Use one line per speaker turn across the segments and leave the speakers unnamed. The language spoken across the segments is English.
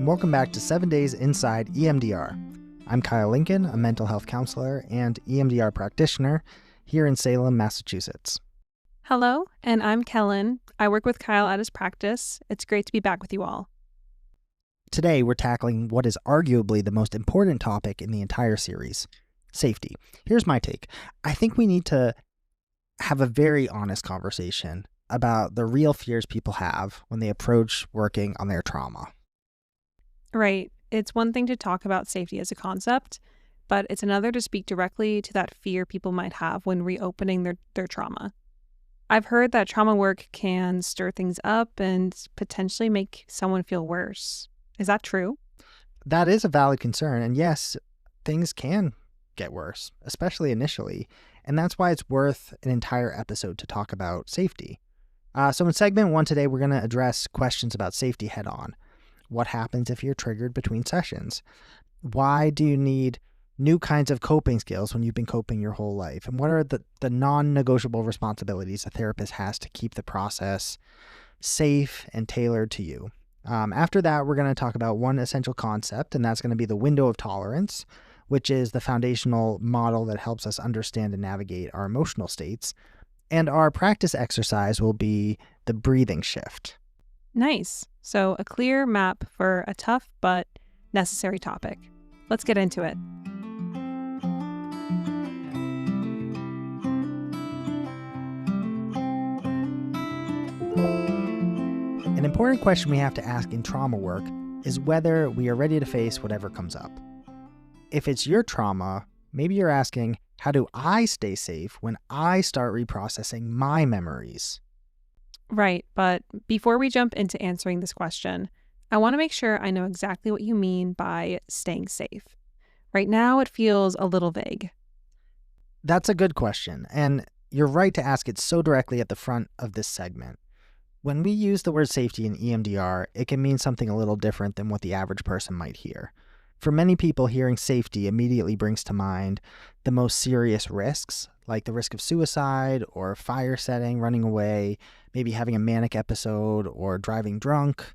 welcome back to 7 Days Inside EMDR. I'm Kyle Lincoln, a mental health counselor and EMDR practitioner here in Salem, Massachusetts.
Hello, and I'm Kellen. I work with Kyle at his practice. It's great to be back with you all.
Today, we're tackling what is arguably the most important topic in the entire series, safety. Here's my take. I think we need to have a very honest conversation about the real fears people have when they approach working on their trauma.
Right. It's one thing to talk about safety as a concept, but it's another to speak directly to that fear people might have when reopening their trauma. I've heard that trauma work can stir things up and potentially make someone feel worse. Is that true?
That is a valid concern, and yes, things can get worse, especially initially, and that's why it's worth an entire episode to talk about safety. So in segment 1 today, we're going to address questions about safety head on. What happens if you're triggered between sessions? Why do you need new kinds of coping skills when you've been coping your whole life? And what are the non-negotiable responsibilities a therapist has to keep the process safe and tailored to you? After that, we're going to talk about one essential concept, and that's going to be the window of tolerance, which is the foundational model that helps us understand and navigate our emotional states. And our practice exercise will be the breathing shift.
Nice. So a clear map for a tough but necessary topic. Let's get into it.
An important question we have to ask in trauma work is whether we are ready to face whatever comes up. If it's your trauma, maybe you're asking, how do I stay safe when I start reprocessing my memories?
Right, but before we jump into answering this question, I want to make sure I know exactly what you mean by staying safe. Right now, it feels a little vague.
That's a good question, and you're right to ask it so directly at the front of this segment. When we use the word safety in EMDR, it can mean something a little different than what the average person might hear. For many people, hearing safety immediately brings to mind the most serious risks, like the risk of suicide or fire setting, running away, maybe having a manic episode or driving drunk.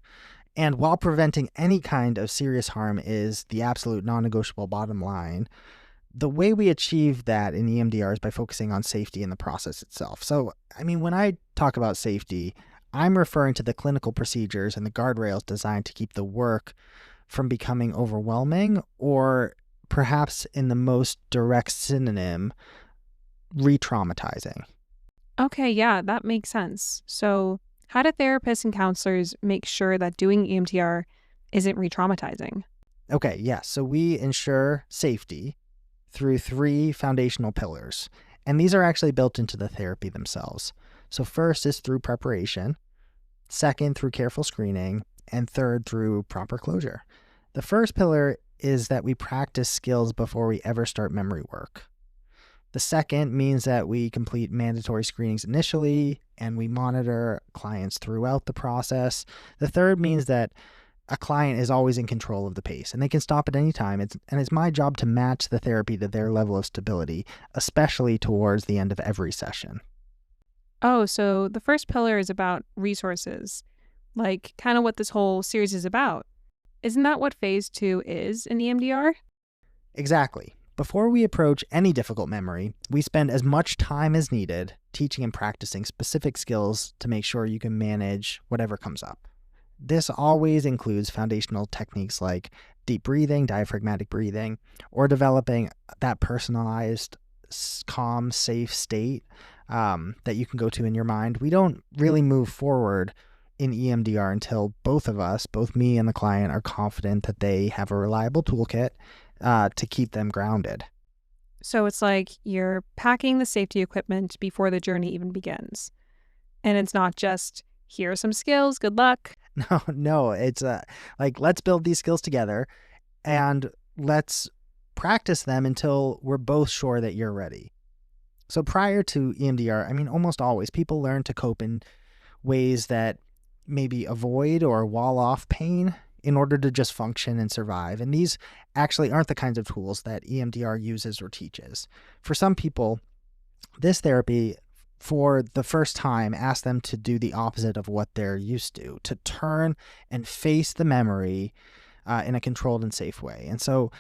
And while preventing any kind of serious harm is the absolute non-negotiable bottom line, the way we achieve that in EMDR is by focusing on safety in the process itself. So, when I talk about safety, I'm referring to the clinical procedures and the guardrails designed to keep the work from becoming overwhelming, or perhaps in the most direct synonym, re-traumatizing.
Okay, yeah, that makes sense. So how do therapists and counselors make sure that doing EMDR isn't re-traumatizing?
Okay, yes. So we ensure safety through 3 foundational pillars, and these are actually built into the therapy themselves. So first is through preparation, second through careful screening, and third through proper closure. The first pillar is that we practice skills before we ever start memory work. The second means that we complete mandatory screenings initially, and we monitor clients throughout the process. The third means that a client is always in control of the pace, and they can stop at any time. It's my job to match the therapy to their level of stability, especially towards the end of every session.
Oh, so the first pillar is about resources, like kind of what this whole series is about. Isn't that what phase 2 is in EMDR?
Exactly. Before we approach any difficult memory, we spend as much time as needed teaching and practicing specific skills to make sure you can manage whatever comes up. This always includes foundational techniques like deep breathing, diaphragmatic breathing, or developing that personalized, calm, safe state that you can go to in your mind. We don't really move forward in EMDR until both of us, both me and the client, are confident that they have a reliable toolkit to keep them grounded.
So it's like you're packing the safety equipment before the journey even begins. And it's not just, here are some skills, good luck.
No, it's like, let's build these skills together and let's practice them until we're both sure that you're ready. So prior to EMDR, almost always people learn to cope in ways that maybe avoid or wall off pain in order to just function and survive. And these actually aren't the kinds of tools that EMDR uses or teaches. For some people, this therapy, for the first time, asks them to do the opposite of what they're used to turn and face the memory in a controlled and safe way. And so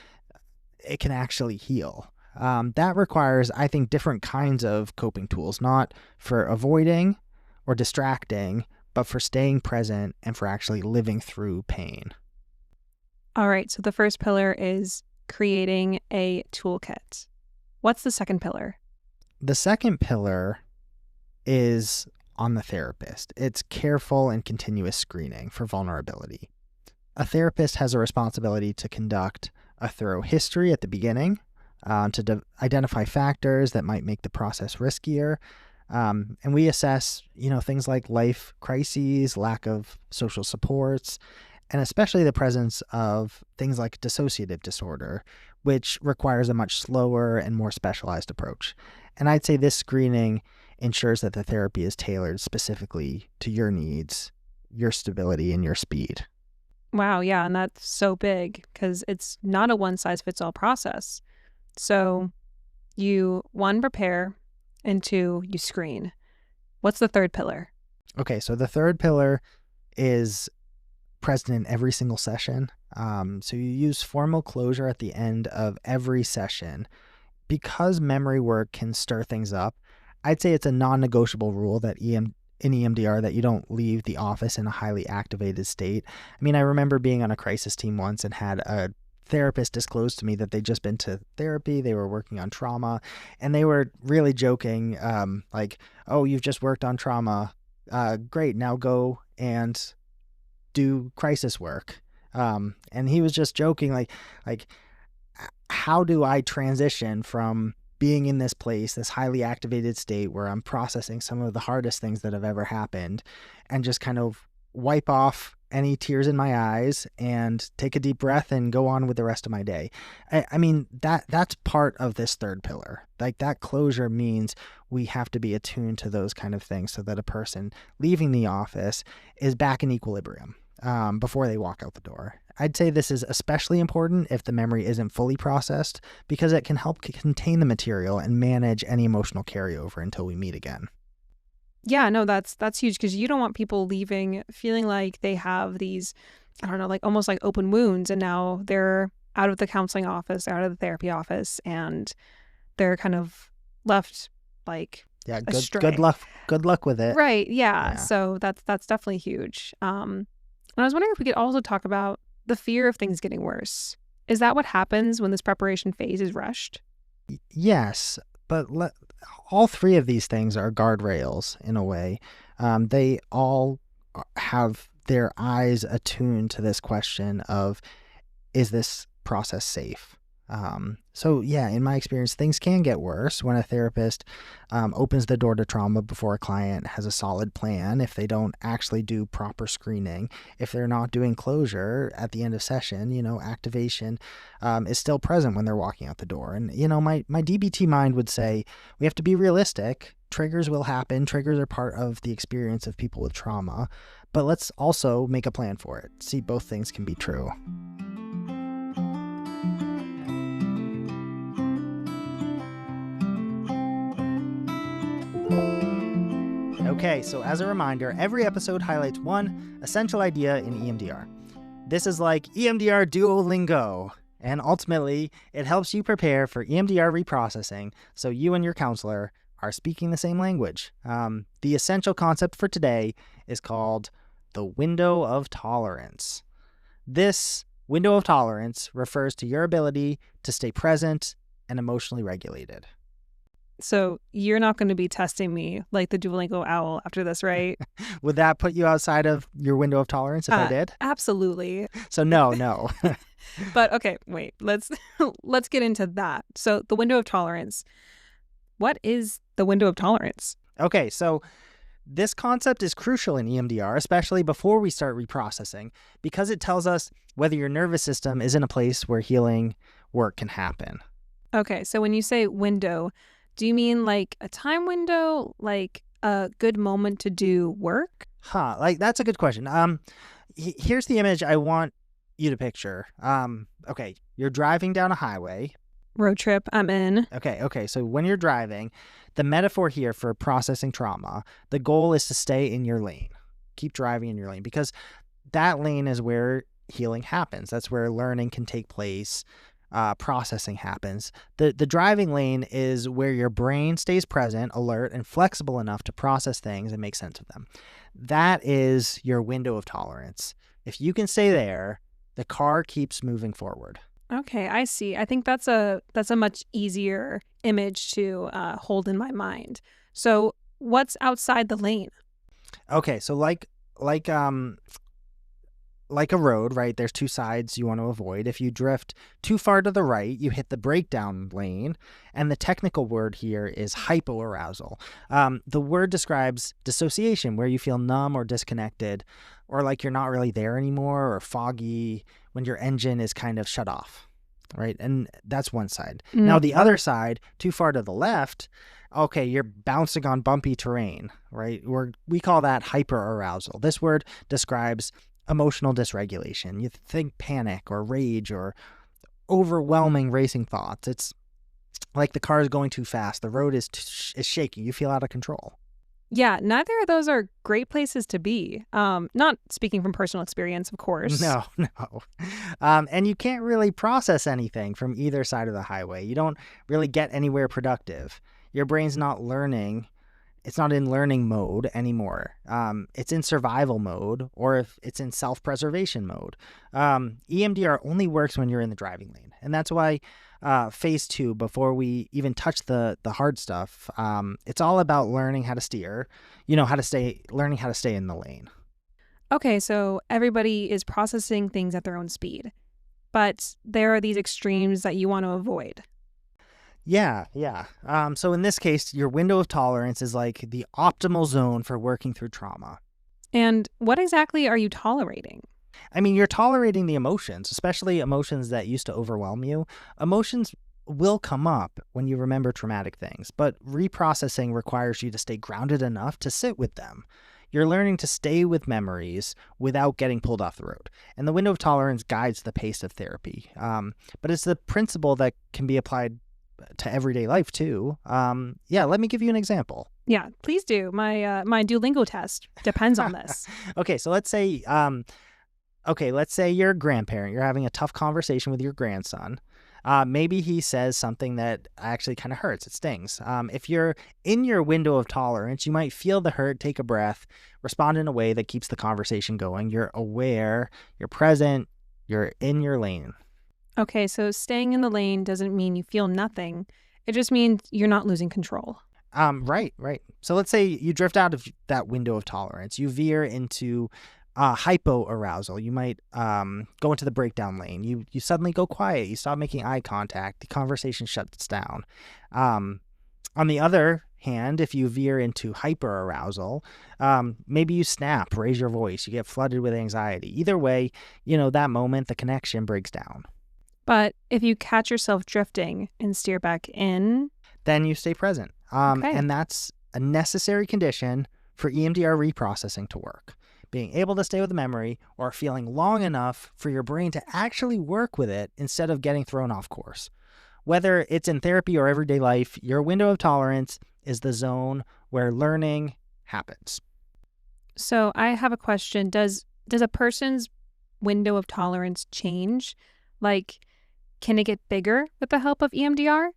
it can actually heal. That requires, I think, different kinds of coping tools, not for avoiding or distracting, but for staying present and for actually living through pain.
All right, so the first pillar is creating a toolkit. What's the second pillar?
The second pillar is on the therapist. It's careful and continuous screening for vulnerability. A therapist has a responsibility to conduct a thorough history at the beginning, to identify factors that might make the process riskier. And we assess, things like life crises, lack of social supports, and especially the presence of things like dissociative disorder, which requires a much slower and more specialized approach. And I'd say this screening ensures that the therapy is tailored specifically to your needs, your stability, and your speed.
Wow, yeah, and that's so big because it's not a one-size-fits-all process. So you, 1, prepare, and 2, you screen. What's the third pillar?
Okay, so the third pillar is present in every single session. So you use formal closure at the end of every session. Because memory work can stir things up, I'd say it's a non-negotiable rule that in EMDR that you don't leave the office in a highly activated state. I mean, I remember being on a crisis team once and had a therapist disclose to me that they'd just been to therapy, they were working on trauma, and they were really joking, like, oh, you've just worked on trauma. Great, now go and do crisis work. And he was just joking, like, how do I transition from being in this place, this highly activated state where I'm processing some of the hardest things that have ever happened, and just kind of wipe off any tears in my eyes and take a deep breath and go on with the rest of my day. I mean, that's part of this third pillar. Like, that closure means we have to be attuned to those kind of things so that a person leaving the office is back in equilibrium before they walk out the door. I'd say this is especially important if the memory isn't fully processed, because it can help contain the material and manage any emotional carryover until we meet again.
Yeah, no, that's huge because you don't want people leaving feeling like they have these, I don't know, like almost like open wounds, and now they're out of the counseling office, out of the therapy office, and they're kind of left like astray.
Good luck with it.
Right, yeah. So that's definitely huge. And I was wondering if we could also talk about the fear of things getting worse. Is that what happens when this preparation phase is rushed?
Yes, but all three of these things are guardrails in a way. They all have their eyes attuned to this question of, is this process safe? So yeah, in my experience, things can get worse when a therapist opens the door to trauma before a client has a solid plan, if they don't actually do proper screening, if they're not doing closure at the end of session, activation is still present when they're walking out the door. And, my DBT mind would say we have to be realistic. Triggers will happen. Triggers are part of the experience of people with trauma, but let's also make a plan for it. See, both things can be true. Okay, so as a reminder, every episode highlights one essential idea in EMDR. This is like EMDR Duolingo, and ultimately, it helps you prepare for EMDR reprocessing so you and your counselor are speaking the same language. The essential concept for today is called the window of tolerance. This window of tolerance refers to your ability to stay present and emotionally regulated.
So you're not going to be testing me like the Duolingo owl after this, right?
Would that put you outside of your window of tolerance if I did?
Absolutely.
So no.
But okay, wait, let's get into that. So the window of tolerance. What is the window of tolerance?
Okay, so this concept is crucial in EMDR, especially before we start reprocessing, because it tells us whether your nervous system is in a place where healing work can happen.
Okay, so when you say window, do you mean like a time window, like a good moment to do work?
Like that's a good question. Here's the image I want you to picture. Okay, you're driving down a highway.
Road trip, I'm in.
Okay. So when you're driving, the metaphor here for processing trauma, the goal is to stay in your lane. Keep driving in your lane, because that lane is where healing happens. That's where learning can take place. Processing happens. The driving lane is where your brain stays present, alert, and flexible enough to process things and make sense of them. That is your window of tolerance. If you can stay there, the car keeps moving forward.
Okay, I see. I think that's a much easier image to hold in my mind. So, what's outside the lane?
Okay, so like a road, right? There's two sides you want to avoid. If you drift too far to the right, you hit the breakdown lane. And the technical word here is hypoarousal. The word describes dissociation, where you feel numb or disconnected, or like you're not really there anymore, or foggy when your engine is kind of shut off, right? And that's one side. Now, the other side, too far to the left, okay, you're bouncing on bumpy terrain, right? We call that hyperarousal. This word describes emotional dysregulation. You think panic or rage or overwhelming racing thoughts. It's like the car is going too fast. The road is shaky. You feel out of control.
Yeah, neither of those are great places to be. Not speaking from personal experience, of course.
No. And you can't really process anything from either side of the highway. You don't really get anywhere productive. Your brain's not learning. It's not in learning mode anymore. It's in survival mode, or if it's in self-preservation mode. EMDR only works when you're in the driving lane. And that's why phase 2, before we even touch the hard stuff, it's all about learning how to steer, learning how to stay in the lane.
Okay, so everybody is processing things at their own speed, but there are these extremes that you want to avoid.
Yeah. So in this case, your window of tolerance is like the optimal zone for working through trauma.
And what exactly are you tolerating?
I mean, you're tolerating the emotions, especially emotions that used to overwhelm you. Emotions will come up when you remember traumatic things, but reprocessing requires you to stay grounded enough to sit with them. You're learning to stay with memories without getting pulled off the road. And the window of tolerance guides the pace of therapy. But it's the principle that can be applied to everyday life too. Let me give you an example.
Yeah, please do. My Duolingo test depends on this.
Okay, so let's say you're a grandparent. You're having a tough conversation with your grandson. Maybe he says something that actually kind of hurts. It stings. If you're in your window of tolerance, you might feel the hurt, take a breath, respond in a way that keeps the conversation going. You're aware, you're present, you're in your lane.
Okay, so staying in the lane doesn't mean you feel nothing. It just means you're not losing control.
Right. So let's say you drift out of that window of tolerance. You veer into hypoarousal. You might go into the breakdown lane. You suddenly go quiet. You stop making eye contact. The conversation shuts down. On the other hand, if you veer into hyperarousal, maybe you snap, raise your voice. You get flooded with anxiety. Either way, that moment, the connection breaks down.
But if you catch yourself drifting and steer back in,
then you stay present.
Okay.
And that's a necessary condition for EMDR reprocessing to work. Being able to stay with the memory or feeling long enough for your brain to actually work with it instead of getting thrown off course. Whether it's in therapy or everyday life, your window of tolerance is the zone where learning happens.
So I have a question. Does a person's window of tolerance change? Like, can it get bigger with the help of EMDR?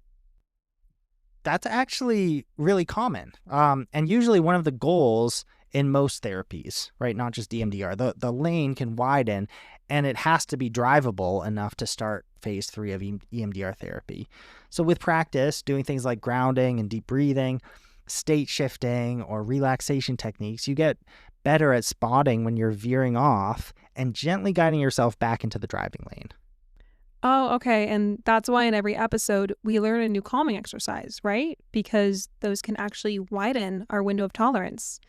That's actually really common. And usually one of the goals in most therapies, right? Not just EMDR, the lane can widen and it has to be drivable enough to start phase 3 of EMDR therapy. So with practice, doing things like grounding and deep breathing, state shifting, or relaxation techniques, you get better at spotting when you're veering off and gently guiding yourself back into the driving lane.
Oh, okay. And that's why in every episode, we learn a new calming exercise, right? Because those can actually widen our window of tolerance.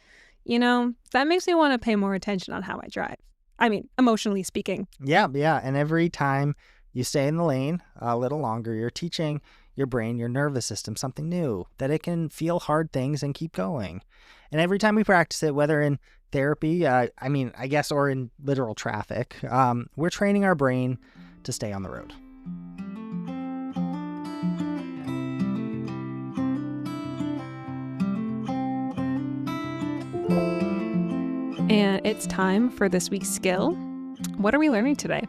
That makes me want to pay more attention on how I drive. I mean, emotionally speaking.
Yeah. And every time you stay in the lane a little longer, you're teaching your brain, your nervous system, something new, that it can feel hard things and keep going. And every time we practice it, whether in therapy, or in literal traffic, we're training our brain to stay on the road.
And it's time for this week's skill. What are we learning today?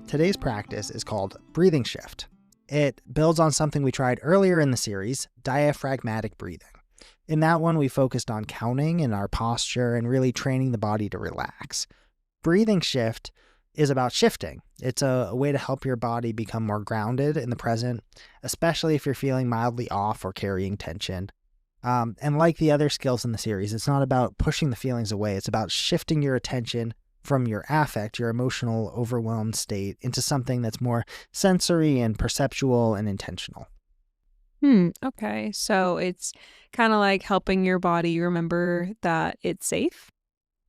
Today's practice is called breathing shift. It builds on something we tried earlier in the series, diaphragmatic breathing. In that one, we focused on counting and our posture and really training the body to relax. Breathing shift is about shifting. It's a way to help your body become more grounded in the present, especially if you're feeling mildly off or carrying tension. And like the other skills in the series, it's not about pushing the feelings away. It's about shifting your attention from your affect, your emotional, overwhelmed state, into something that's more sensory and perceptual and intentional.
Okay. So it's kind of like helping your body remember that it's safe.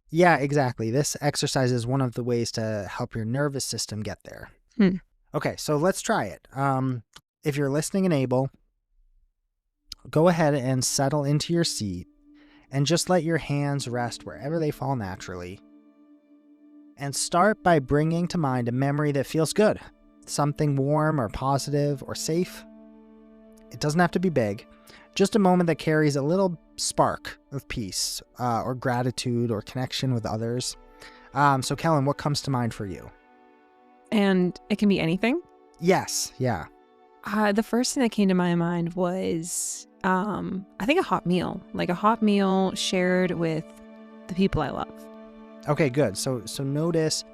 Yeah, exactly. This exercise is one of the ways to help your nervous system get there. Okay, so let's try it. If you're listening and able, go ahead and settle into your seat and just let your hands rest wherever they fall naturally. And start by bringing to mind a memory that feels good, something warm or positive or safe. It doesn't have to be big, just a moment that carries a little spark of peace or gratitude or connection with others. So Kellen, what comes to mind for you?
And it can be anything.
Yes, yeah.
The first thing that came to my mind was, I think a hot meal, like a hot meal shared with the people I love.
Okay, good. So notice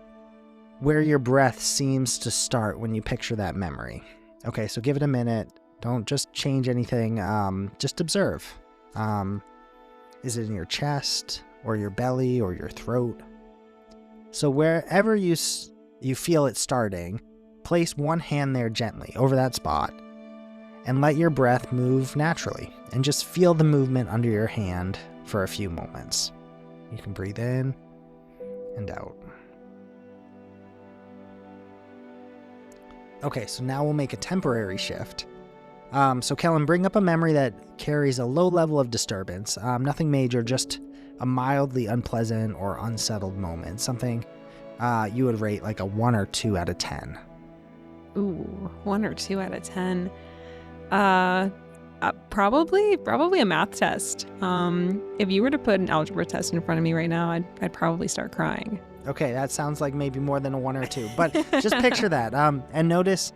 where your breath seems to start when you picture that memory. Okay, so give it a minute. Don't just change anything. Just observe. Is it in your chest or your belly or your throat? So wherever you feel it starting, place one hand there gently over that spot and let your breath move naturally and just feel the movement under your hand for a few moments. You can breathe in and out. Okay, so now we'll make a temporary shift. So Kellen, bring up a memory that carries a low level of disturbance, nothing major, just a mildly unpleasant or unsettled moment, something you would rate like a 1 or 2 out of 10.
Ooh, 1 or 2 out of 10. Probably a math test. If you were to put an algebra test in front of me right now, I'd probably start crying.
Okay, that sounds like maybe more than a 1 or 2, but just picture that, and notice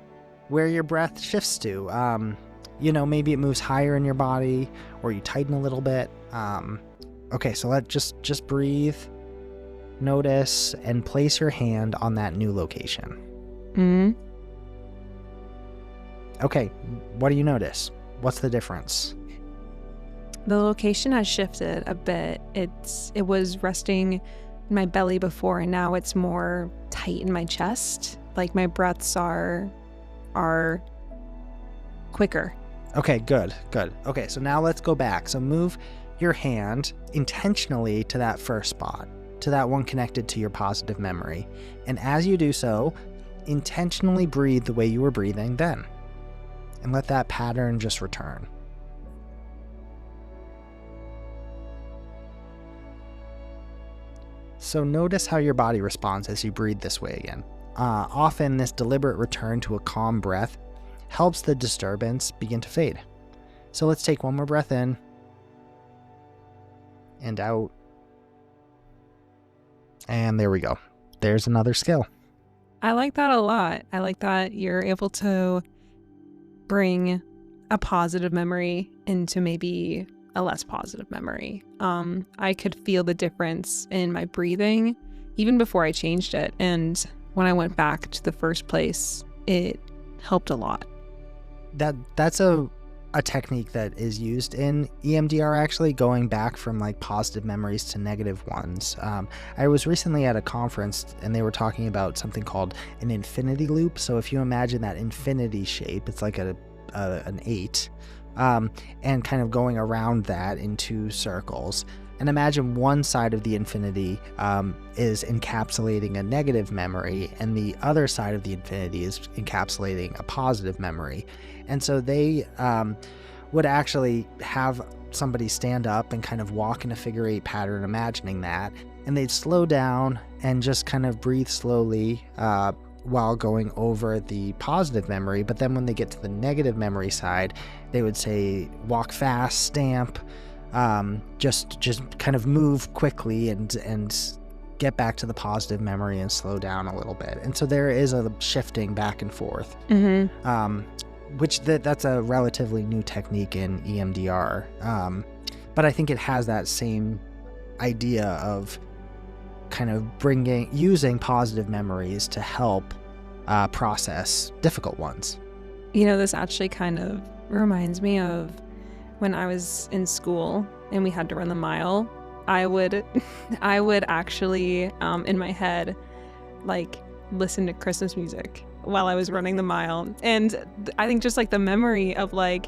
where your breath shifts to. Maybe it moves higher in your body, or you tighten a little bit. Okay, so let just breathe, notice, and place your hand on that new location. Okay, what do you notice? What's the difference?
The location has shifted a bit. It was resting in my belly before, and now it's more tight in my chest. Like my breaths are quicker.
Okay, good. Okay, so now let's go back. So move your hand intentionally to that first spot, to that one connected to your positive memory. And as you do so, intentionally breathe the way you were breathing then. And let that pattern just return. So notice how your body responds as you breathe this way again. Often this deliberate return to a calm breath helps the disturbance begin to fade. So let's take one more breath in and out. And there we go. There's another skill.
I like that a lot. I like that you're able to bring a positive memory into maybe a less positive memory. I could feel the difference in my breathing even before I changed it. And when I went back to the first place, it helped a lot.
That's a technique that is used in EMDR, actually, going back from like positive memories to negative ones. I was recently at a conference and they were talking about something called an infinity loop. So if you imagine that infinity shape, it's like an 8, and kind of going around that in 2 circles. And imagine one side of the infinity is encapsulating a negative memory, and the other side of the infinity is encapsulating a positive memory. And so they would actually have somebody stand up and kind of walk in a figure 8 pattern, imagining that, and they'd slow down and just kind of breathe slowly while going over the positive memory. But then when they get to the negative memory side, they would say walk fast, stamp, just kind of move quickly and get back to the positive memory and slow down a little bit. And so there is a shifting back and forth, which that's a relatively new technique in EMDR. But I think it has that same idea of kind of using positive memories to help process difficult ones.
This actually kind of reminds me of when I was in school and we had to run the mile. I would actually, in my head, like listen to Christmas music while I was running the mile. And I think just like the memory of like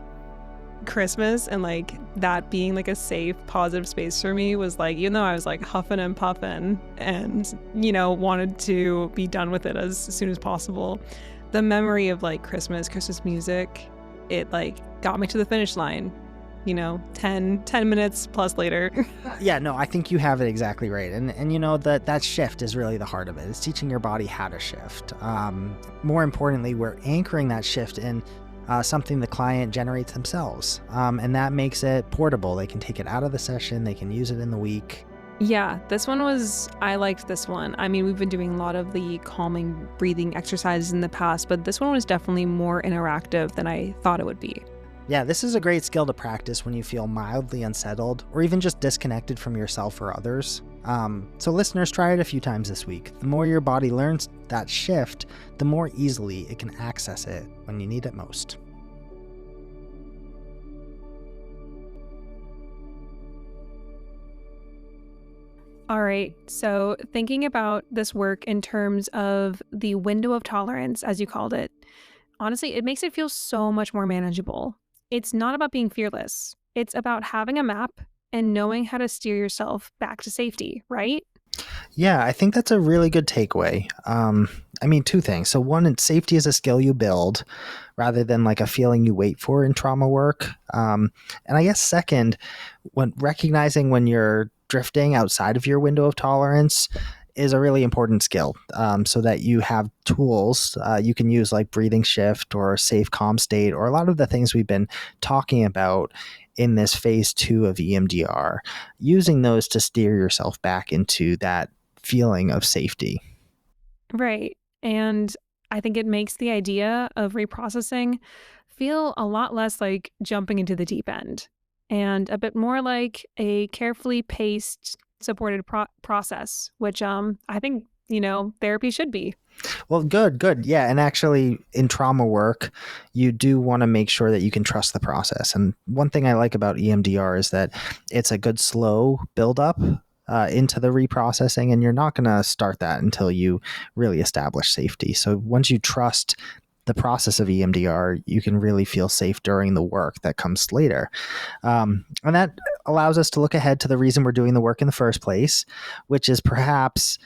Christmas and like that being like a safe, positive space for me was like, even though I was like huffing and puffing and, wanted to be done with it as soon as possible, the memory of like Christmas music, it like got me to the finish line. 10 minutes plus later.
Yeah, no, I think you have it exactly right. And that shift is really the heart of it. It's teaching your body how to shift. More importantly, we're anchoring that shift in something the client generates themselves. And that makes it portable. They can take it out of the session. They can use it in the week.
Yeah, I liked this one. I mean, we've been doing a lot of the calming breathing exercises in the past, but this one was definitely more interactive than I thought it would be.
Yeah, this is a great skill to practice when you feel mildly unsettled or even just disconnected from yourself or others. So listeners, try it a few times this week. The more your body learns that shift, the more easily it can access it when you need it most.
All right, so thinking about this work in terms of the window of tolerance, as you called it, honestly, it makes it feel so much more manageable. It's not about being fearless. It's about having a map and knowing how to steer yourself back to safety, right?
Yeah, I think that's a really good takeaway. Two things. So one, safety is a skill you build rather than like a feeling you wait for in trauma work. And I guess second, when recognizing when you're drifting outside of your window of tolerance is a really important skill, so that you have tools you can use, like breathing shift or safe calm state, or a lot of the things we've been talking about in this phase 2 of EMDR, using those to steer yourself back into that feeling of safety.
Right. And I think it makes the idea of reprocessing feel a lot less like jumping into the deep end and a bit more like a carefully paced, supported process, which I think, therapy should be.
Well, good. Yeah. And actually, in trauma work, you do want to make sure that you can trust the process. And one thing I like about EMDR is that it's a good slow buildup into the reprocessing, and you're not going to start that until you really establish safety. So once you trust the process of EMDR, you can really feel safe during the work that comes later. And that allows us to look ahead to the reason we're doing the work in the first place, which is perhaps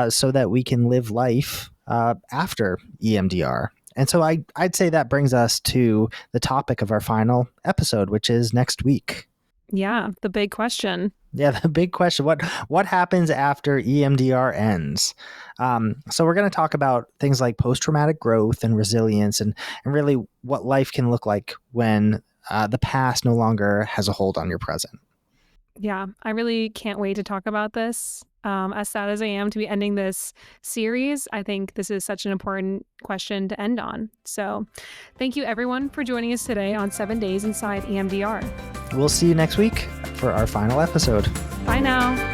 so that we can live life after EMDR. And so I'd say that brings us to the topic of our final episode, which is next week.
Yeah, the big question.
Yeah, the big question. What happens after EMDR ends? So we're going to talk about things like post-traumatic growth and resilience, and really what life can look like when the past no longer has a hold on your present.
Yeah, I really can't wait to talk about this. As sad as I am to be ending this series, I think this is such an important question to end on. So thank you everyone for joining us today on 7 Days Inside EMDR.
We'll see you next week for our final episode.
Bye now.